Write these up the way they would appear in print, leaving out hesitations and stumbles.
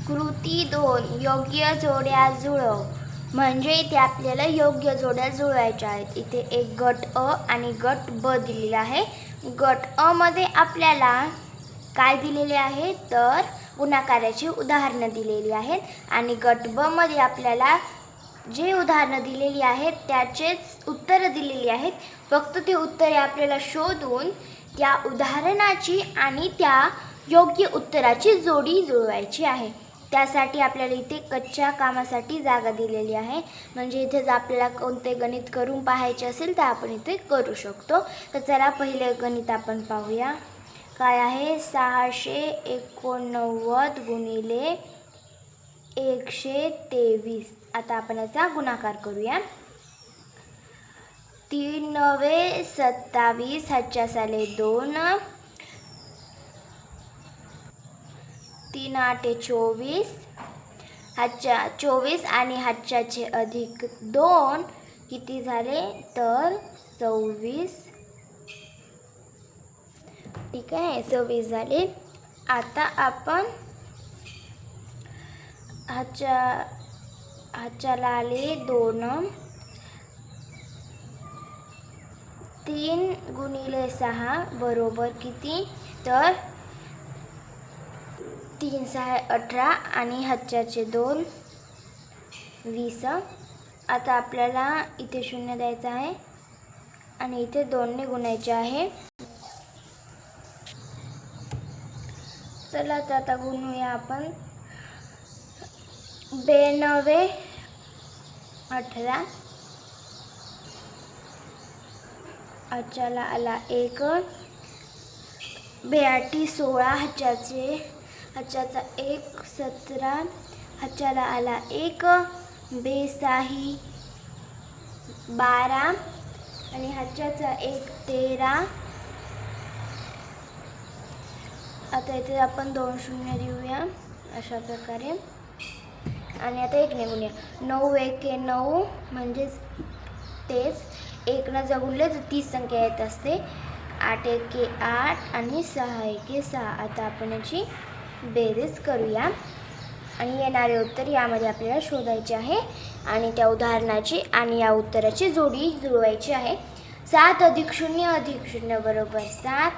कृती 2 योग्य जोड्या जुळव. म्हणजे इथे आपल्याला योग्य जोड्या जुळवायच्या आहेत. इथे एक गट अ आणि गट ब दिलेला आहे. गट अ मध्ये आपल्याला काय दिलेले आहे तर गुणाकाराची उदाहरणं दिलेली आहेत आणि गट ब मध्ये आपल्याला जे उदाहरणं दिलेली आहेत त्याचेच उत्तरं दिलेली आहेत. फक्त ते उत्तरे आपल्याला शोधून त्या उदाहरणाची आणि त्या योग्य उत्तराची जोडी जुळवायची आहे. त्यासाठी आपल्याला इथे कच्च्या कामासाठी जागा दिलेली आहे. म्हणजे इथे जर आपल्याला कोणते गणित करून पाहायचे असेल तर आपण इथे करू शकतो. तर चला पहिले गणित आपण पाहूया. काय आहे 689 गुणिले 123. आता आपण याचा गुणाकार करूया. 3 9 27 हातच्या साले 2 3 8 24 हातच्या 24 आणि हातच्याचे अधिक 2 किती झाले तर 26. ठीक आहे 26 झाले. आता आपण हातच्याला आले 2 3 गुणिले 6 बरोबर किती तर 3 6 18 आणि हातच्याचे 2 20. आता आपल्याला इथे 0 द्यायचा आहे आणि इथे 2 ने गुणायचे आहे. चला तर आता गुणूया आपण. 92 18 हातच्याला आला 1 82 16 हातच्याचा 1 17 हातच्याला आला 1 बेसाही 12 आणि हातच्याचा 1 13. आता इथे आपण 2 शून्य देऊया अशा प्रकारे आणि आता 1 ने गुणूया. 9 1 9 म्हणजेच तेच 1 न गुणले तर 30 संख्या येत असते. 8 1 8 आणि 6 1 6. आता आपण याची बेरीज करूया आणि येणारे उत्तर यामध्ये आपल्याला शोधायचे आहे आणि त्या उदाहरणाची आणि या उत्तराची जोडी जुळवायची आहे. 7 अधिक 0 अधिक 0 बरोबर 7.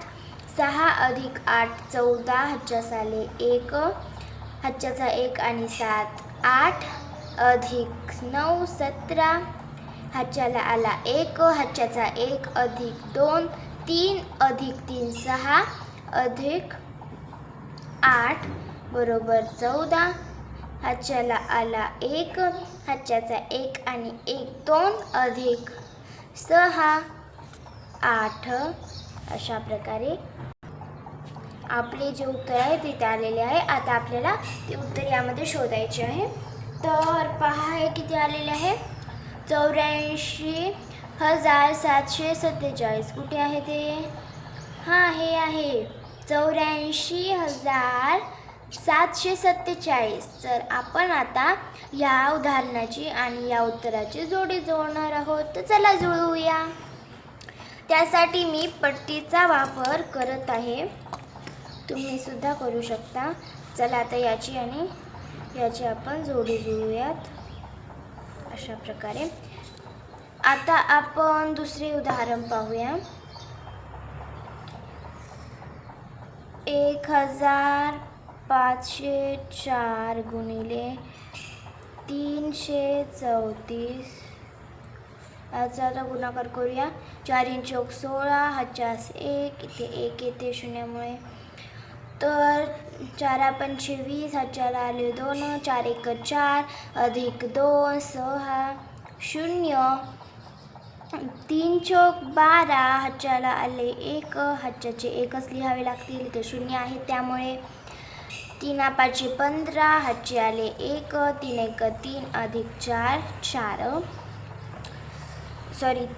6 अधिक 8 14 हातच्या साले 1 हातच्याचा 1 आणि 7 8 अधिक 9 17 हातच्याला आला 1 हातच्याचा 1 अधिक 2 3 अधिक 3 6 अधिक 8 बरोबर 14 हातच्याला आला 1 हातच्याचा 1 आणि 1 2 अधिक 6 8. अशा प्रकारे आपले जे उत्तर आहे ते आलेले आहे. आता आपल्याला ते उत्तर यामध्ये शोधायचे आहे. तर पहा हे किती आलेले आहे 84,747. कुठे आहे ते हां हे आहे 84,747. तर आपण आता या उदाहरणाची आणि या उत्तराची जोडी जुळवणार आहोत. तर चला जुळवूया. त्यासाठी मी पट्टीचा वापर करत आहे. तुम्ही सुद्धा करू शकता. चला आता याची आणि याची आपण जोडी जुळवूयात अशा प्रकारे. आता आपण दुसरे उदाहरण पाहूया. 1504 गुणिले 334. याचा आता गुणाकार करूया. 4 चौक 16 हातच्यास 1 इथे 1 येते शून्यामुळे. तर 4 पंचे 20 हातच्याला आले 2 4 1 4 अधिक 2 6 0 3 चौक 12 हातच्याला आले 1 हातच्याचे 1च लिहावे लागतील. इथे 0 आहे त्यामुळे 3 5 15 हातचे आले 1 3 1 3 अधिक 4 4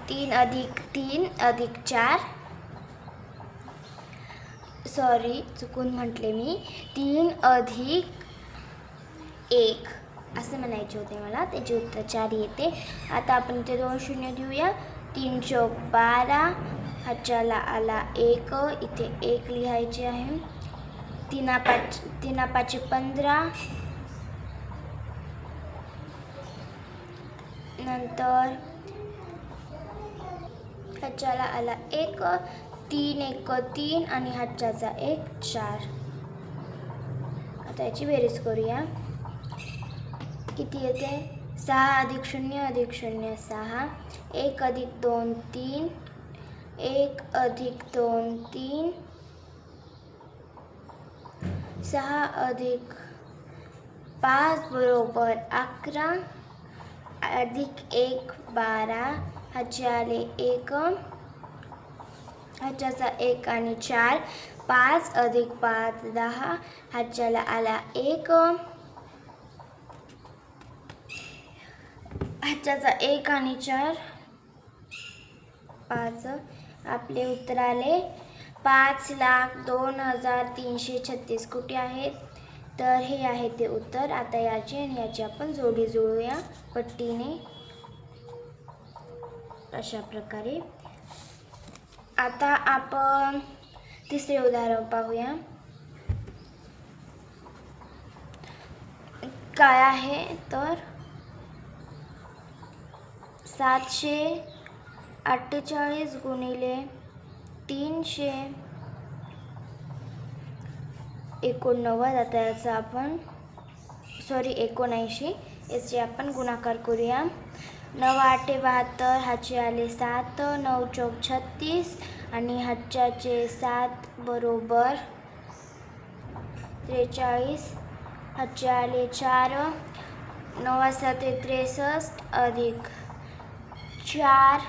3 अधिक 4 चुकून म्हटले मी 3 अधिक 1 असं म्हणायचे होते मला. त्याचे उत्तर 4 येते. आता आपण इथे 2 शून्य देऊया. 3 चौक 12 हातच्याला आला 1 इथे 1 लिहायचे आहे. 3 5 15 नंतर ह्याच्याला आला 1, 3 1 3 आणि ह्याच्याचा 1 4. आता याची बेरीज करूया. किती येते? 6 + 0 + 0 6. 1 + 2 3. 1 + 2 3. 6 + 5 बरोबर 11. अधिक 1 12. ह्याचे आले 1. ह्याच्याचा 1 आणि 4. 5 + 5 10. ह्याच्याला आला 1. ह्याच्याचा 1 आणि 4 5. आपले उत्तर आले 5,02,336. कुठे आहेत? तर हे आहे ते उत्तर. आता याची आणि याची आपण जोडी जुळूया पट्टीने अशा प्रकारे. आता आपण तिसरे उदाहरण पाहूया. काय आहे तर 748 गुणिले 389. आता याचा आपण 79 याचे आपण गुणाकार करूया. 9 8 72. ह्याचे आले 7. 9 चौक 36 आणि ह्याच्याचे 7 बरोबर 43. ह्याचे आले 4. 9 7 63 अधिक 4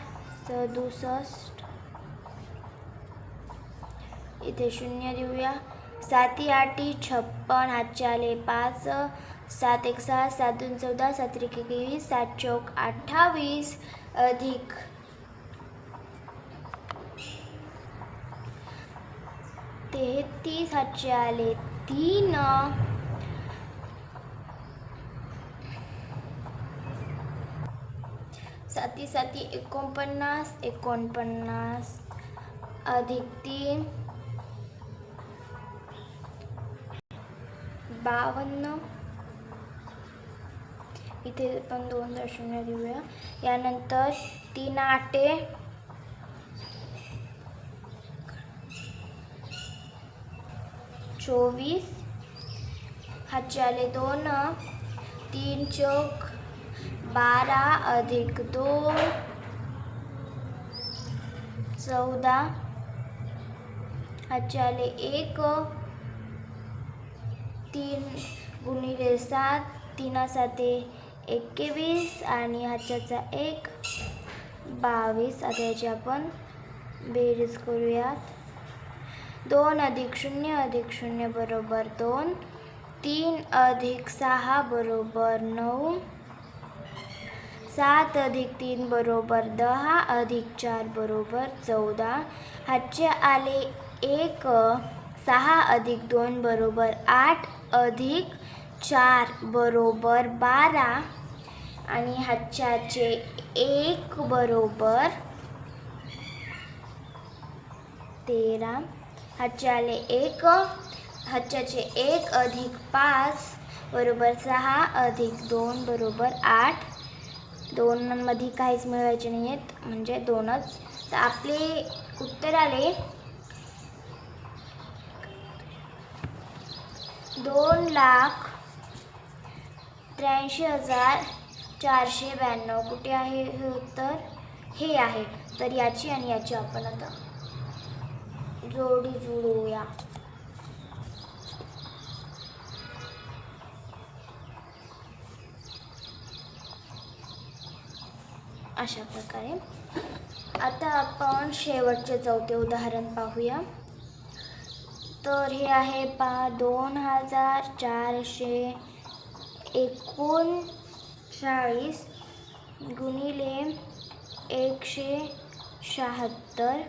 67. इथे 0 देऊया. 7 8 56. ह्याचे आले 5. 7 1 6 7 2 14 7 3 21 7 चौक 28 अधिक 33. ह्याचे आले 3. 7 7 49 49 अधिक 3 52. इथे पण 2 देऊया. यानंतर 3 8 24. ह्याचे आले 2. 3 चौक 12 अधिक 2 14. ह्याचे आले 1. 3 गुणिले 7 3 7 21 आणि ह्याच्याचा 1 22. आता याची आपण बेरीज करूयात. 2 + 0 + 0 बरोबर 2. 3 + 6 बरोबर 9. 7 + 3 बरोबर 10 अधिक 4 बरोबर 14. ह्याचे आले 1. 6 + 2 बरोबर 8 अधिक 4 बरोबर 12 आणि ह्याच्याचे 1 बरोबर 13. ह्याचे आले 1. ह्याच्याचे 1 अधिक 5 बरोबर 6 अधिक 2 बरोबर 8. 2 मध्ये काहीच मिळवायचे नाही आहेत म्हणजे 2च. तर आपले उत्तर आले 2,83,492. कुठे आहे हे उत्तर? हे आहे. तर याची आणि याची आपण आता जोडी जुळवूया. अशा प्रकारे. आता आपण शेवटचे चौथे उदाहरण पाहूया. तर हे आहे 2,439 गुणिले 176.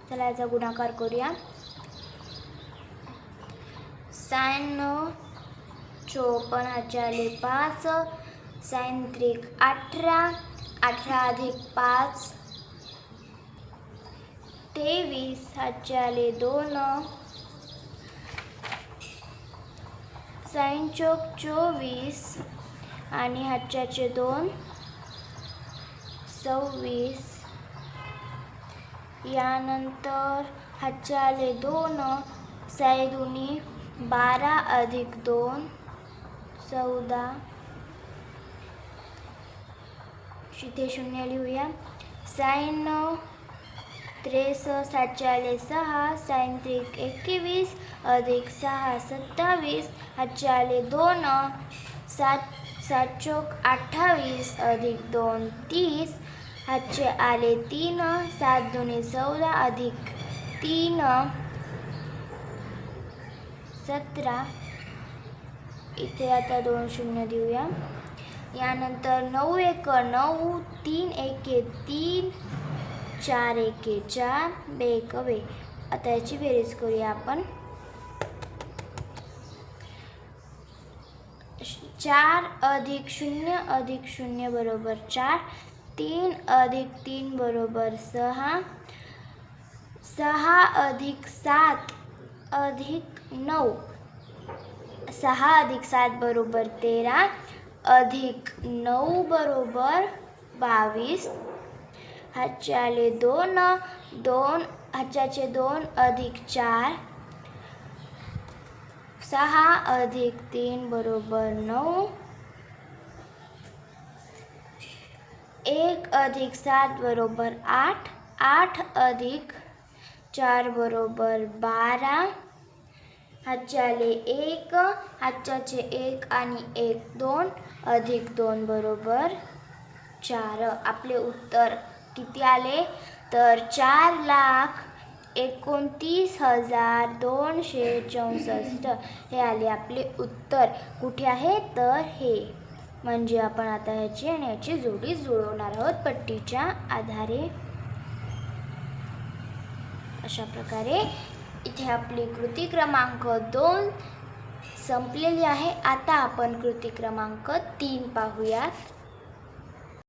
चला याचा गुणाकार करूया. 96 54. ह्याचे आले 5. 9 3 18. 18 अधिक 5 23. ह्याचे आले 2. 9 चौक 24 आणि हातच्याचे 2 26. यानंतर हातचे आले 2, 6 दुनी 12 अधिक 2 14. इथे शून्य लिहूया. 96 63 सातचे आले 6, 6 त्रिक 21 अधिक 6 27. हातचे आले 2, 7 7 चौक 28 अधिक 2 30. हातचे आले 3, 7 दुनी 14 अधिक 3 17. इथे आता 2 शून्य देऊया. यानंतर 9 1 9, 3 1 3, 4 1 4, 2 1 2. आता याची बेरीज करूया आपण. 4 अधिक 0 अधिक 0 बरोबर 4. 3 अधिक 3 बरोबर 6. 6 अधिक 7 अधिक 9. 6 अधिक 7 बरोबर 13 अधिक 9 बरोबर 22. हातचे आले 2, 2 हातच्याचे 2 अधिक 4. 6 अधिक 3 बरोबर 9. 1 अधिक 7 बरोबर 8. 8 अधिक 4 बरोबर 12. हातचे आले 1, हातच्याचे 1 आणि 1 2 अधिक 2 बरोबर 4. आपले उत्तर किती आले तर 4,29,264 हे आले आपले उत्तर. कुठे आहे तर हे. म्हणजे आपण आता ह्याची आणि याची जोडी जुळवणार आहोत पट्टीच्या आधारे. अशा प्रकारे इथे आपली कृती क्रमांक 2 संपलेली आहे. आता आपण कृती क्रमांक 3 पाहूयात.